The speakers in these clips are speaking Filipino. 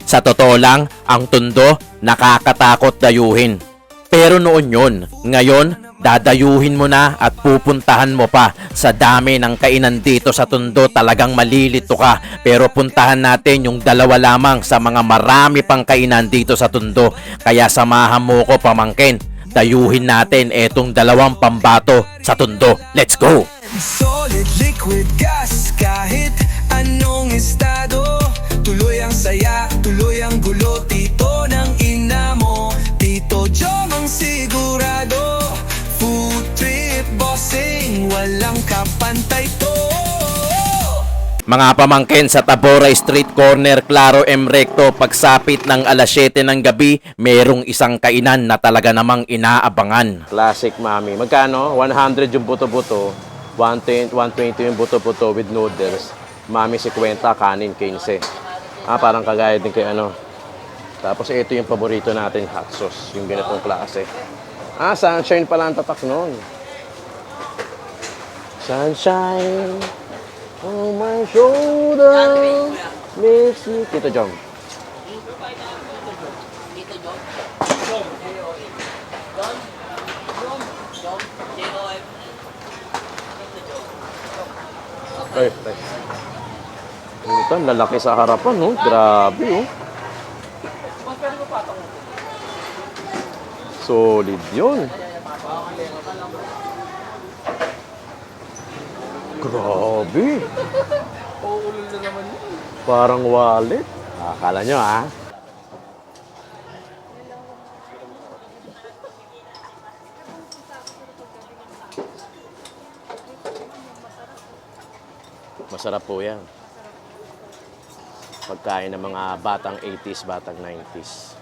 Sa totoo lang, ang Tondo nakakatakot dayuhin. Pero noon yun, ngayon dadayuhin mo na at pupuntahan mo pa. Sa dami ng kainan dito sa Tondo, talagang malilito ka. Pero puntahan natin yung dalawa lamang sa mga marami pang kainan dito sa Tondo. Kaya samahan mo ko, pamangkin. Dayuhin natin etong dalawang pambato sa Tondo. Let's go! Solid liquid gas, kahit anong estado. Tuloy ang saya, tuloy ang gulo. Tito ng ina mo, Tito Jom ang sigurado. Food trip bossing, walang kapantay to. Mga pamangkin, sa Tabora Street Corner, Claro M. Recto, pagsapit ng alas 7 ng gabi, merong isang kainan na talaga namang inaabangan. Classic Mami. Magkano? 100 yung buto-buto, 120 yung buto-buto with noodles. Mami 50, kanin 15. Parang kagaya din kay ano. Tapos ito yung paborito natin, hot sauce, yung ganitong klase. Sunshine pala ang tatak nun. Sunshine on my shoulder makes me... Tito Jom. Ay. Ito, lalaki sa harapan, no? Grabe, oh. Solid yun. Grabe. Parang wallet. Akala nyo, ha? Masarap po yan. Pagkain ng mga batang 80s, batang 90s.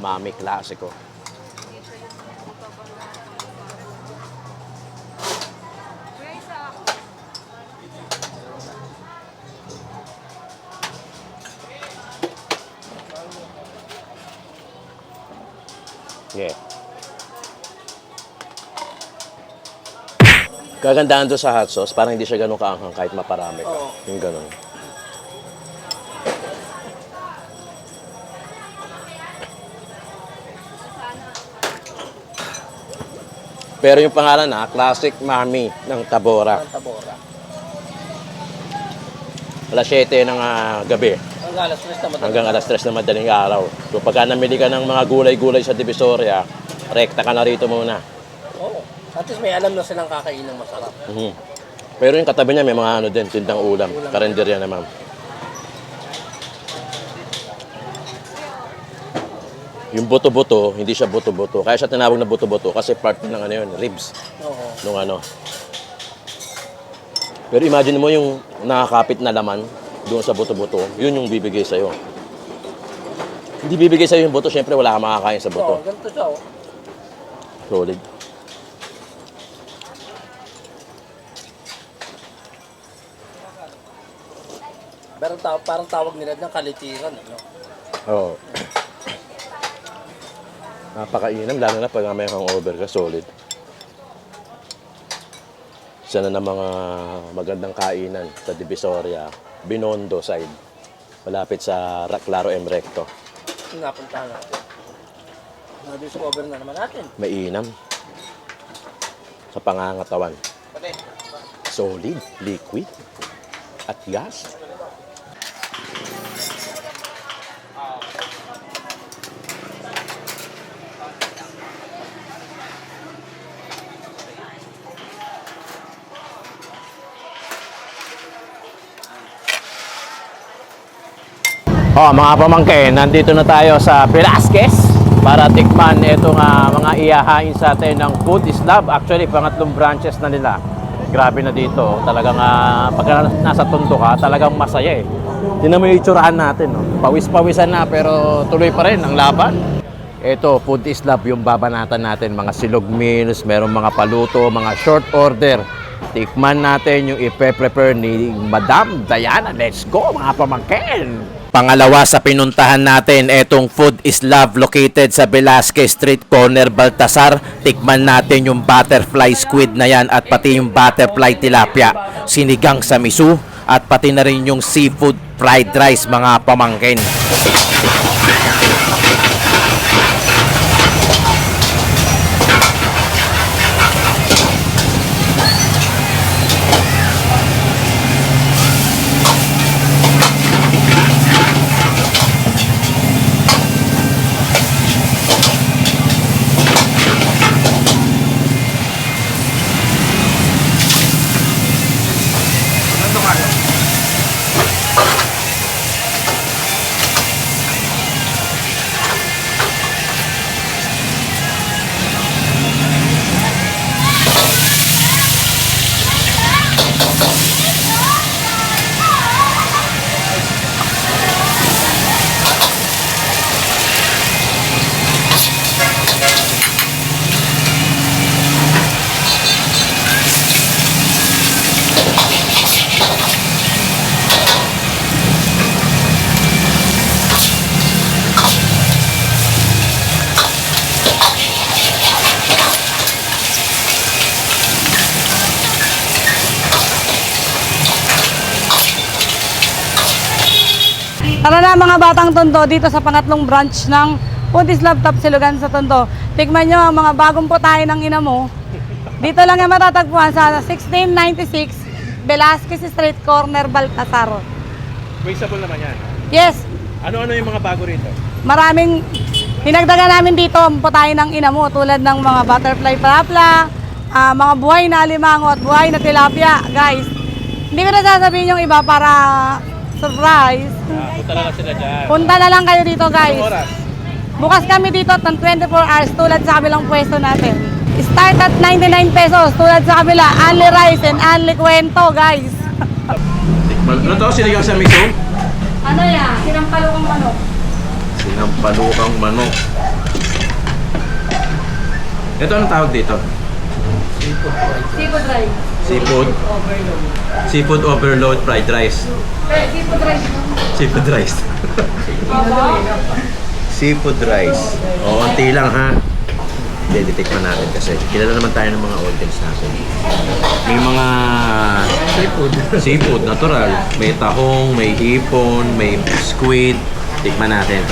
Mami Klasiko. Yeah. Kagandahan doon sa hot sauce, parang hindi siya ganun kaanghang kahit maparami ka. Yung ganun. Pero yung pangalan Classic Mami ng Tabora. Tabora. Alas 7 ng gabi. Hanggang alas 3 na madaling. Hanggang alas 3 na madaling araw. So pagka namili ka ng mga gulay-gulay sa Divisoria, rekta ka na rito muna. Oo. At least may alam na silang kakain ng masarap. Pero yung katabi niya may mga ano din, tindang ulam. Karenderya naman. Yung buto-buto, hindi siya buto-buto. Kaya siya tinawag na buto-buto kasi part ng ano yun, ribs. Oo. Nung ano. Pero imagine mo yung nakakapit na laman doon sa buto-buto, yun yung bibigay sa'yo. Hindi bibigay sa'yo yung buto, syempre wala kang makakain sa buto. Oo, ganito siya, oh. Solid. Pero parang tawag nila ng kalitiran, no? Oo. Napakainam, lalo na pag may hangover ka, solid. Isa na ng mga magandang kainan sa Divisoria, Binondo side. Malapit sa Claro M. Recto. Napuntahan natin. Na-discover na naman natin. Mainam. Sa pangangatawan. Solid, liquid, at gas. Mga pamangkin, nandito na tayo sa Velasquez para tikman itong mga iyahain sa atin ng Food is Love. Actually, pangatlong branches na nila. Grabe na dito. Talagang pagka nasa Tondo ka, talagang masaya eh. Tingnan mo yung itsurahan natin. No? Pawis-pawisan na pero tuloy pa rin ang laban. Ito, Food is Love, yung babanatan natin. Mga silog meals, merong mga paluto, mga short order. Tikman natin yung ipe-prepare ni Madam Diana. Let's go, mga pamangkin! Pangalawa sa pinuntahan natin, etong Food is Love located sa Velasquez Street, corner Baltasar. Tikman natin yung butterfly squid na yan at pati yung butterfly tilapia, sinigang sa miso at pati na rin yung seafood fried rice mga pamangkin. Tara na mga batang Tondo dito sa pangatlong branch ng Food is Love Tapsilugan sa Tondo. Tikman nyo ang mga bagong putahe ng ina mo. Dito lang yung matatagpuan sa 1696 Velasquez Street, corner Baltasar. Traceable naman yan. Yes, Ano-ano yung mga bago rito? maraming hinagdagan namin dito ang putahe ng ina mo tulad ng mga butterfly palapla, mga buhay na alimango at buhay na tilapia. Guys, hindi ko na sasabihin yung iba para surprise. Punta na lang sila dyan. Punta na lang kayo dito, guys. Anong oras? Bukas kami dito ng 24 hours tulad sa kabilang pwesto natin. Start at 99 pesos tulad sa kabila. Only rice and only kwento, guys. Ano to? Sinigang sa miso? Ano yan? Sinampalukang manok. Sinampalukang manok. Ito anong tawag dito? Seafood rice. Seafood? Seafood overload fried rice. Seafood rice. Seafood rice. Seafood rice. O, onti lang ha. Hindi, titikman natin kasi kilala naman tayo ng mga audience natin. May mga seafood, natural. May tahong, may hipon, may squid. Tikman natin.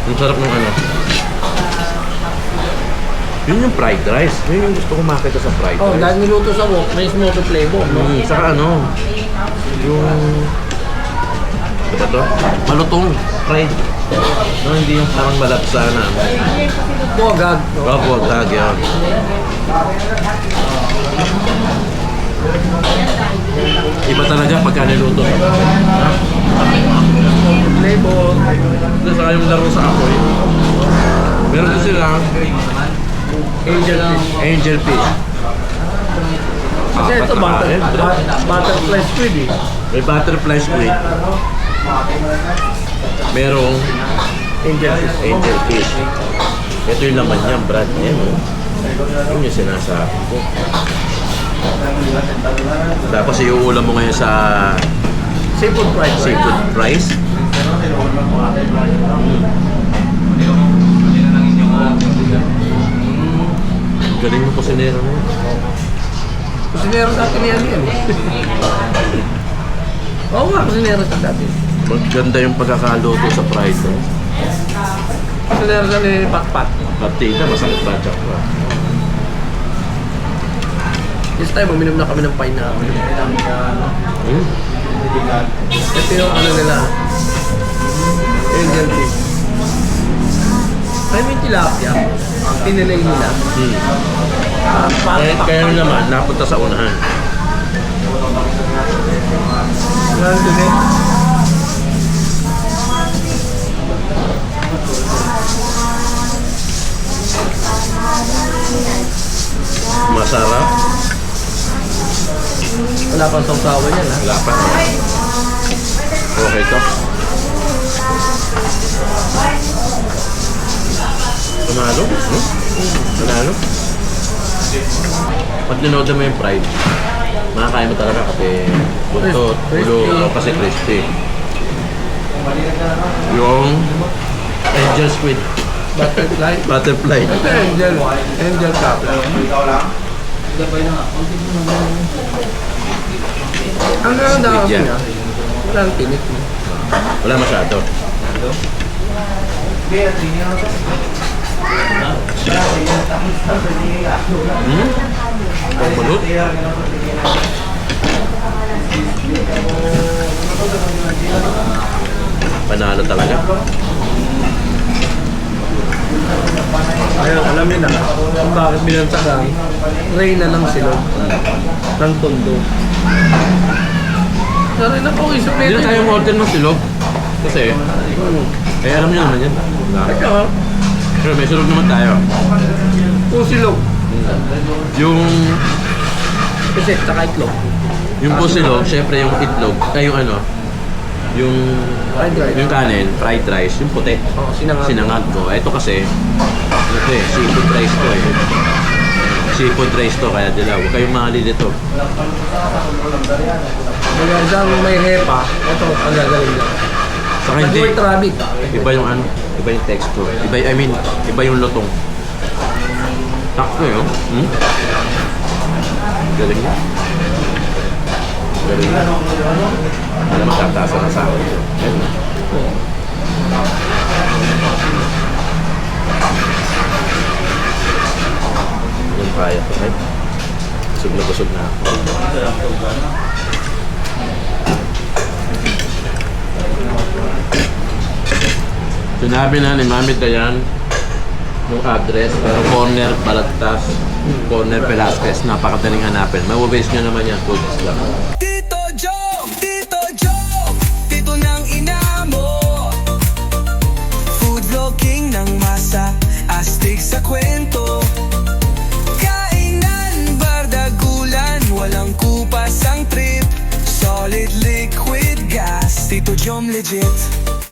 Ang sarap ng ano. Yun yung fried rice. Yun yung gusto ko makita sa fried Oh, rice. dahil niluto sa wok, may smoky flavor, no? Saka ano, yung... Ano ba to? Malutong. Fried. No, hindi yung parang malapsa na. Bogag. Wag, yan. Iba talaga pagka niluto. Flavor. Ito saka yung laro sa apoy. Meron din sila angel fish. Kasi ito, butterfly squid eh. May butterfly squid. Merong angel fish. Ito yung laman niya, Brad. Yan, oh. Yun yung sinasabi ko. Tapos iuulam mo ngayon sa Seafood fried rice. seafood rice. Galing mo kusinero mo. Kusinero natin yan eh. Oo nga, kusinero sa dati. Maganda yung pagkakaluto sa fried rice. Kusinero sa ni Patpat. Pati na, masakit ba chak pa. This time, uminom na kami ng pineapple. Ito yung ano nila. Angel fish. Ay, may tilapia. Tinilay nila. Kaya naman, napunta sa unahan. Nandun eh. Masarap. Wala pang sawsawan yan ha. Wala pa. Okay to. Panalo? Panalo? Pag ninood mo yung fried, Makakain mo talaga kasi buntot, ulo, kasi crispy. Yung angel squid. Butterfly. Butterfly. Ito angel kapla. Ang nangangadakas Squid yan. niya, walang tinik mo. Wala masyado. Pagbalot? Panalo talaga. Ayun, alam niyo na kung bakit binansagang reyna ng silog ng tondo. Sorry na po, isip Hindi na tayo order ng silog. Kasi, eh alam niyo naman yan. Ito, Pero may silog naman tayo. kung silog. Yung Kasi, tsaka itlog. po silog, syempre yung itlog, ay yung ano, yung Fried rice. yung kanin, fried rice, yung puti. Oo, sinangag. Sinangag ko. Ito kasi, ito eh, seafood rice to eh. Seafood rice to, kaya dilaw. Huwag kayong malilito. Mga isang may hepa, ito, ang gagaling lang. Saka hindi, Nag-white rabbit. iba yung ano, iba yung texture. Iba yung lutong. Takto yun. Hmm? Galing niya. Galing niya. Alam mo, tatasa na sa akin. Ayun na. Yung kaya ko, right? Busog na ako. Sinabi na ni Mami Dayan yung address, pero corner Balagtas, corner Velasquez, napakadaling hanapin. Mababase nyo naman yan, Food Islam. Tito Joe, tito ng ina mo. Food vlogging ng masa, astig sa kwento. Kainan, bardagulan, walang kupas ang trip. Solid liquid gas, Tito Jom legit.